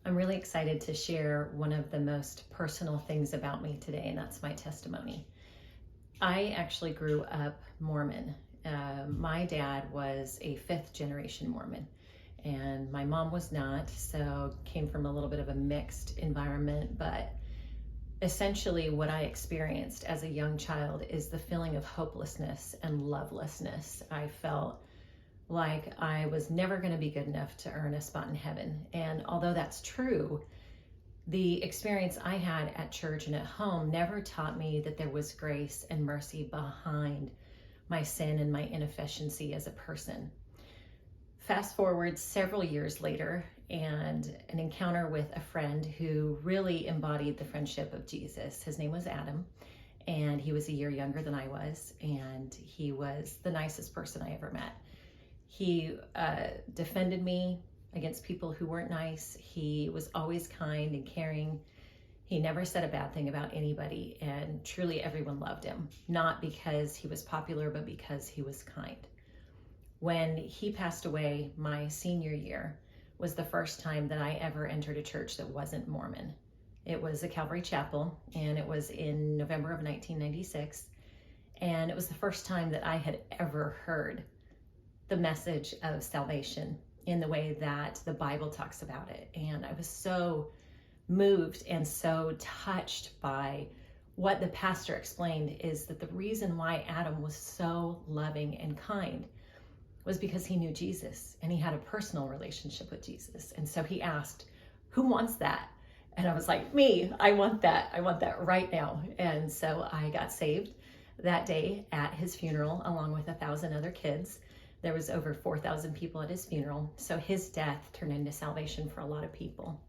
I'm really excited to share one of the most personal things about me today, and that's my testimony. I actually grew up Mormon. My dad was a fifth generation Mormon, and my mom was not, so came from a little bit of a mixed environment. But essentially, what I experienced as a young child is the feeling of hopelessness and lovelessness. I felt like I was never going to be good enough to earn a spot in heaven. And although that's true, the experience I had at church and at home never taught me that there was grace and mercy behind my sin and my inefficiency as a person. Fast forward several years later, and an encounter with a friend who really embodied the friendship of Jesus. His name was Adam, and he was a year younger than I was, and he was the nicest person I ever met. He defended me against people who weren't nice. He was always kind and caring. He never said a bad thing about anybody, and truly everyone loved him, not because he was popular, but because he was kind. When he passed away, my senior year was the first time that I ever entered a church that wasn't Mormon. It was a Calvary Chapel, and it was in November of 1996, and it was the first time that I had ever heard the message of salvation in the way that the Bible talks about it. And I was so moved and so touched by what the pastor explained, is that the reason why Adam was so loving and kind was because he knew Jesus and he had a personal relationship with Jesus. And so he asked, who wants that? And I was like, me, I want that. I want that right now. And so I got saved that day at his funeral, along with 1,000 other kids. There was over 4,000 people at his funeral. So his death turned into salvation for a lot of people.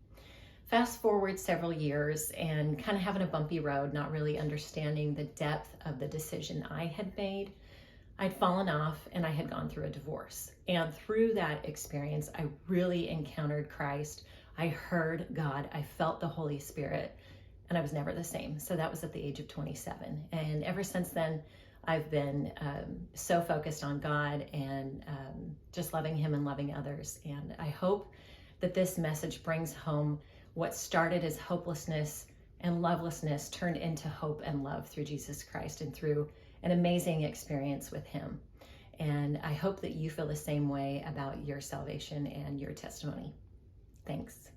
Fast forward several years and kind of having a bumpy road, not really understanding the depth of the decision I had made. I'd fallen off and I had gone through a divorce. And through that experience, I really encountered Christ. I heard God. I felt the Holy Spirit, and I was never the same. So that was at the age of 27. And ever since then, I've been so focused on God and just loving him and loving others. And I hope that this message brings home what started as hopelessness and lovelessness turned into hope and love through Jesus Christ and through an amazing experience with him. And I hope that you feel the same way about your salvation and your testimony. Thanks.